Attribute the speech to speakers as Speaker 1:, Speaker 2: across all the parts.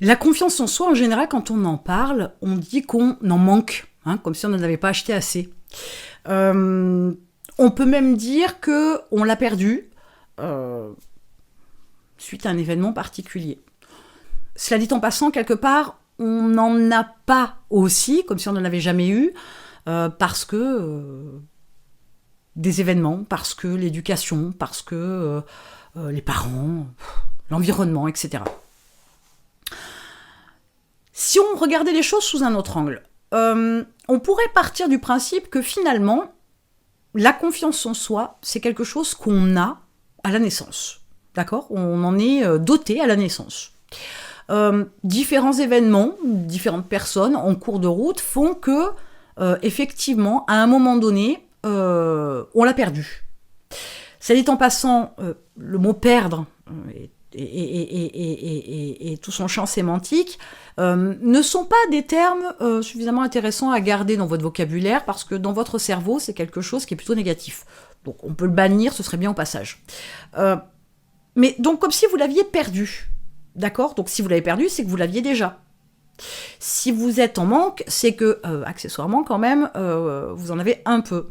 Speaker 1: La confiance en soi, en général, quand on en parle, on dit qu'on en manque, hein, comme si on n'en avait pas acheté assez. On peut même dire qu'on l'a perdu suite à un événement particulier. Cela dit en passant, quelque part, on n'en a pas aussi, comme si on n'en avait jamais eu, parce que des événements, parce que l'éducation, parce que les parents, l'environnement, etc. Si on regardait les choses sous un autre angle, on pourrait partir du principe que finalement, la confiance en soi, c'est quelque chose qu'on a à la naissance. D'accord ? On en est doté à la naissance. Différents événements, différentes personnes en cours de route font que, effectivement, à un moment donné, on l'a perdu. Ça dit en passant, le mot perdre et tout son champ sémantique ne sont pas des termes suffisamment intéressants à garder dans votre vocabulaire parce que dans votre cerveau, c'est quelque chose qui est plutôt négatif. Donc on peut le bannir, ce serait bien au passage. Mais donc comme si vous l'aviez perdu. D'accord ? Donc si vous l'avez perdu, c'est que vous l'aviez déjà. Si vous êtes en manque, c'est que, accessoirement quand même, vous en avez un peu.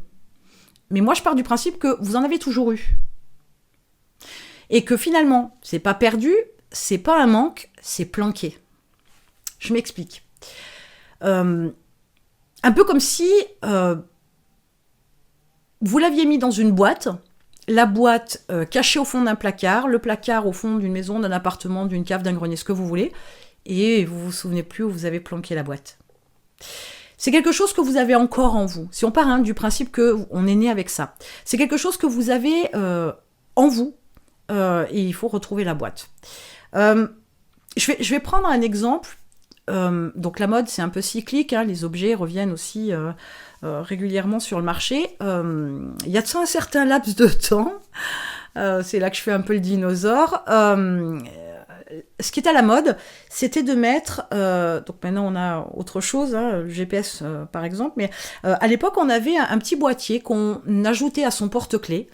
Speaker 1: Mais moi, je pars du principe que vous en avez toujours eu. Et que finalement, c'est pas perdu, c'est pas un manque, c'est planqué. Je m'explique. Un peu comme si vous l'aviez mis dans une boîte, la boîte cachée au fond d'un placard, le placard au fond d'une maison, d'un appartement, d'une cave, d'un grenier, ce que vous voulez, et vous vous souvenez plus où vous avez planqué la boîte. C'est quelque chose que vous avez encore en vous. Si on part du principe qu'on est né avec ça, c'est quelque chose que vous avez en vous, et il faut retrouver la boîte. Je vais prendre un exemple. Donc la mode, c'est un peu cyclique, hein, les objets reviennent aussi régulièrement sur le marché. Il y a de ça un certain laps de temps, c'est là que je fais un peu le dinosaure. Ce qui est à la mode, c'était de mettre, donc maintenant on a autre chose, hein, le GPS par exemple, mais à l'époque on avait un petit boîtier qu'on ajoutait à son porte-clés,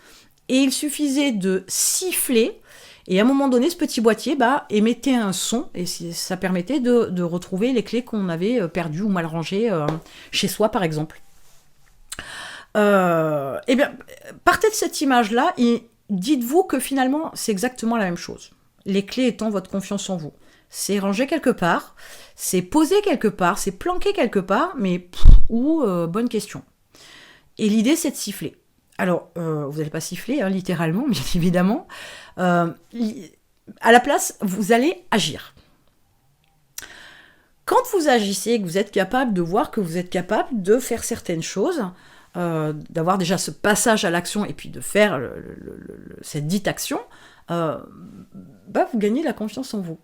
Speaker 1: et il suffisait de siffler, et à un moment donné ce petit boîtier émettait un son, et ça permettait de retrouver les clés qu'on avait perdues ou mal rangées chez soi par exemple. Eh bien, partez de cette image-là, et dites-vous que finalement c'est exactement la même chose. Les clés étant votre confiance en vous. C'est rangé quelque part, c'est posé quelque part, c'est planqué quelque part, mais bonne question. Et l'idée, c'est de siffler. Alors, vous n'allez pas siffler, hein, littéralement, bien évidemment. À la place, vous allez agir. Quand vous agissez, que vous êtes capable de voir que vous êtes capable de faire certaines choses, d'avoir déjà ce passage à l'action et puis de faire cette dite action, vous gagnez de la confiance en vous.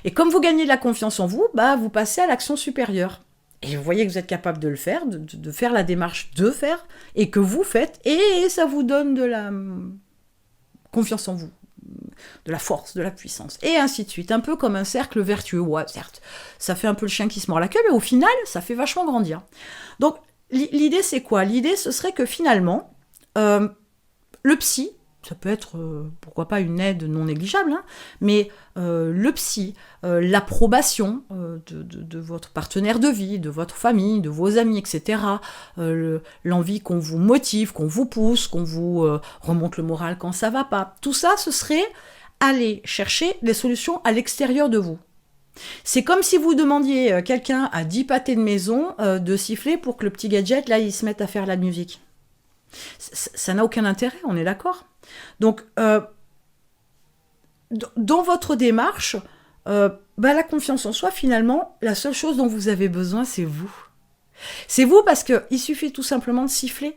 Speaker 1: Et comme vous gagnez de la confiance en vous, vous passez à l'action supérieure. Et vous voyez que vous êtes capable de le faire, de faire la démarche de faire, et que vous faites, et ça vous donne de la confiance en vous, de la force, de la puissance, et ainsi de suite. Un peu comme un cercle vertueux. Ouais, certes, ça fait un peu le chien qui se mord la queue, mais au final, ça fait vachement grandir. Donc, l'idée, c'est quoi ? L'idée, ce serait que finalement, le psy, ça peut être, pourquoi pas, une aide non négligeable, hein, mais le psy, l'approbation de votre partenaire de vie, de votre famille, de vos amis, etc., l'envie qu'on vous motive, qu'on vous pousse, qu'on vous remonte le moral quand ça va pas, tout ça, ce serait aller chercher des solutions à l'extérieur de vous. C'est comme si vous demandiez quelqu'un à 10 pâtés de maison de siffler pour que le petit gadget, là, il se mette à faire la musique. Ça n'a aucun intérêt, on est d'accord ? Donc, dans votre démarche, la confiance en soi, finalement, la seule chose dont vous avez besoin, c'est vous. C'est vous parce qu'il suffit tout simplement de siffler.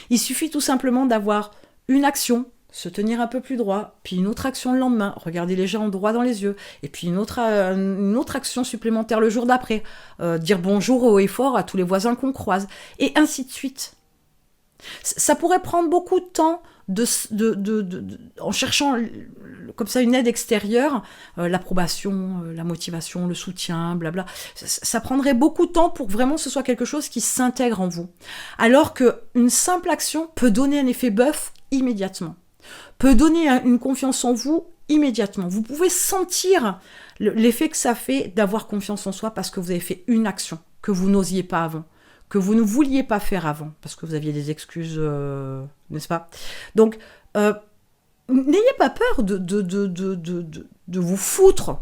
Speaker 1: Il suffit tout simplement d'avoir une action, se tenir un peu plus droit, puis une autre action le lendemain, regarder les gens droit dans les yeux, et puis une autre action supplémentaire le jour d'après, dire bonjour haut et fort à tous les voisins qu'on croise, et ainsi de suite. Ça pourrait prendre beaucoup de temps en cherchant comme ça une aide extérieure, l'approbation, la motivation, le soutien, blabla. Ça prendrait beaucoup de temps pour que vraiment ce soit quelque chose qui s'intègre en vous. Alors qu'une simple action peut donner un effet bœuf immédiatement, peut donner une confiance en vous immédiatement. Vous pouvez sentir l'effet que ça fait d'avoir confiance en soi parce que vous avez fait une action que vous n'osiez pas avant, que vous ne vouliez pas faire avant, parce que vous aviez des excuses, n'est-ce pas? Donc, n'ayez pas peur de vous foutre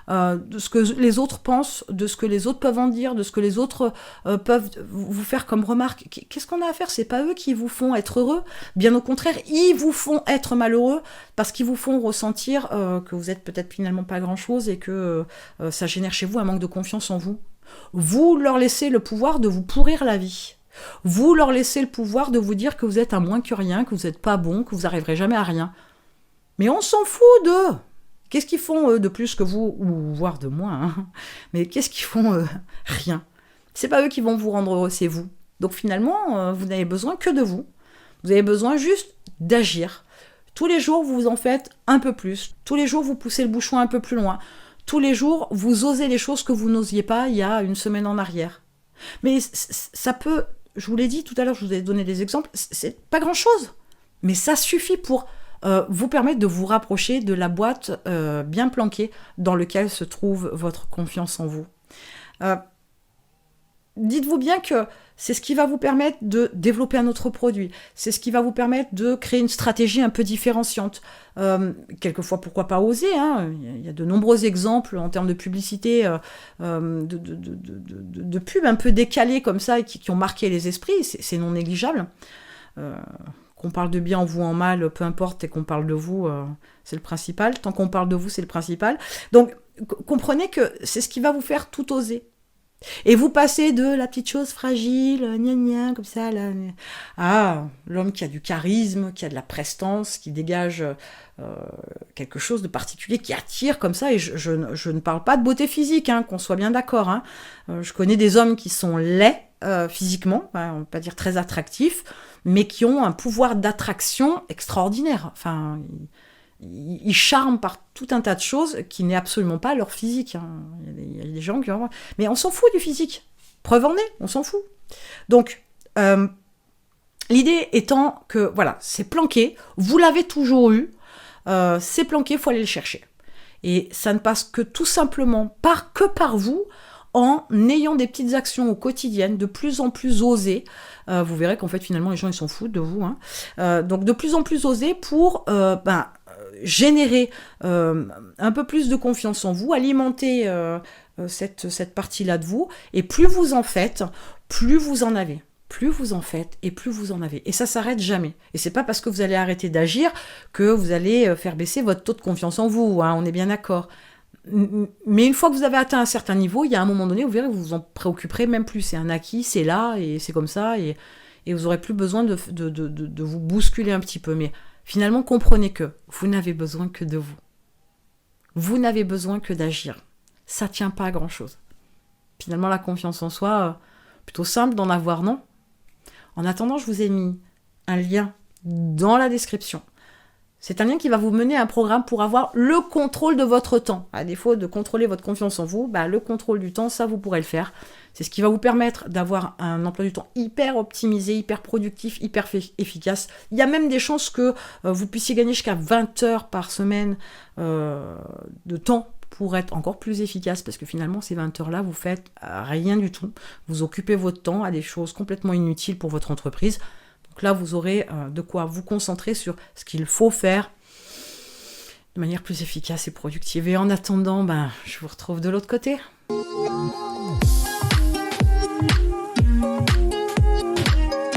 Speaker 1: de ce que les autres pensent, de ce que les autres peuvent en dire, de ce que les autres peuvent vous faire comme remarque. Qu'est-ce qu'on a à faire? C'est pas eux qui vous font être heureux. Bien au contraire, ils vous font être malheureux parce qu'ils vous font ressentir que vous êtes peut-être finalement pas grand-chose et que ça génère chez vous un manque de confiance en vous. Vous leur laissez le pouvoir de vous pourrir la vie. Vous leur laissez le pouvoir de vous dire que vous êtes un moins que rien, que vous n'êtes pas bon, que vous n'arriverez jamais à rien. Mais on s'en fout d'eux. Qu'est-ce qu'ils font, eux, de plus que vous, ou voire de moins, hein. Mais qu'est-ce qu'ils font, rien. C'est pas eux qui vont vous rendre heureux, c'est vous. Donc finalement, vous n'avez besoin que de vous. Vous avez besoin juste d'agir. Tous les jours, vous en faites un peu plus. Tous les jours, vous poussez le bouchon un peu plus loin. Tous les jours, vous osez les choses que vous n'osiez pas il y a une semaine en arrière. Mais ça peut, je vous l'ai dit tout à l'heure, je vous ai donné des exemples, c'est pas grand-chose. Mais ça suffit pour vous permettre de vous rapprocher de la boîte bien planquée dans laquelle se trouve votre confiance en vous. Dites-vous bien que c'est ce qui va vous permettre de développer un autre produit. C'est ce qui va vous permettre de créer une stratégie un peu différenciante. Quelquefois, pourquoi pas oser, hein. Il y a de nombreux exemples en termes de publicité, de pubs un peu décalées comme ça, et qui ont marqué les esprits. C'est non négligeable. Qu'on parle de bien en vous, en mal, peu importe, et qu'on parle de vous, c'est le principal. Tant qu'on parle de vous, c'est le principal. Donc, comprenez que c'est ce qui va vous faire tout oser. Et vous passez de la petite chose fragile, gna gna, comme ça, là, à l'homme qui a du charisme, qui a de la prestance, qui dégage quelque chose de particulier, qui attire comme ça. Et je ne parle pas de beauté physique, hein, qu'on soit bien d'accord. Hein. Je connais des hommes qui sont laids physiquement, on ne va pas dire très attractifs, mais qui ont un pouvoir d'attraction extraordinaire. Enfin, ils charment par tout un tas de choses qui n'est absolument pas leur physique. Hein. Il y a des gens qui... Mais on s'en fout du physique. Preuve en est, on s'en fout. Donc, l'idée étant que, voilà, c'est planqué, vous l'avez toujours eu, c'est planqué, il faut aller le chercher. Et ça ne passe que tout simplement que par vous, en ayant des petites actions au quotidien, de plus en plus osées. Vous verrez qu'en fait, finalement, les gens, ils s'en foutent de vous. Hein. Donc, de plus en plus osées pour... générer un peu plus de confiance en vous, alimenter cette partie-là de vous, et plus vous en faites, plus vous en avez. Plus vous en faites, et plus vous en avez. Et ça s'arrête jamais. Et c'est pas parce que vous allez arrêter d'agir que vous allez faire baisser votre taux de confiance en vous, hein, on est bien d'accord. Mais une fois que vous avez atteint un certain niveau, il y a un moment donné, vous verrez que vous vous en préoccuperez même plus. C'est un acquis, c'est là, et c'est comme ça, et vous n'aurez plus besoin de vous bousculer un petit peu. Mais finalement, comprenez que vous n'avez besoin que de vous. Vous n'avez besoin que d'agir. Ça ne tient pas à grand-chose. Finalement, la confiance en soi, plutôt simple d'en avoir, non? En attendant, je vous ai mis un lien dans la description. C'est un lien qui va vous mener à un programme pour avoir le contrôle de votre temps. À défaut de contrôler votre confiance en vous, le contrôle du temps, ça, vous pourrez le faire. C'est ce qui va vous permettre d'avoir un emploi du temps hyper optimisé, hyper productif, hyper efficace. Il y a même des chances que vous puissiez gagner jusqu'à 20 heures par semaine de temps pour être encore plus efficace, parce que finalement, ces 20 heures-là, vous faites rien du tout. Vous occupez votre temps à des choses complètement inutiles pour votre entreprise. Donc là, vous aurez de quoi vous concentrer sur ce qu'il faut faire de manière plus efficace et productive. Et en attendant, je vous retrouve de l'autre côté.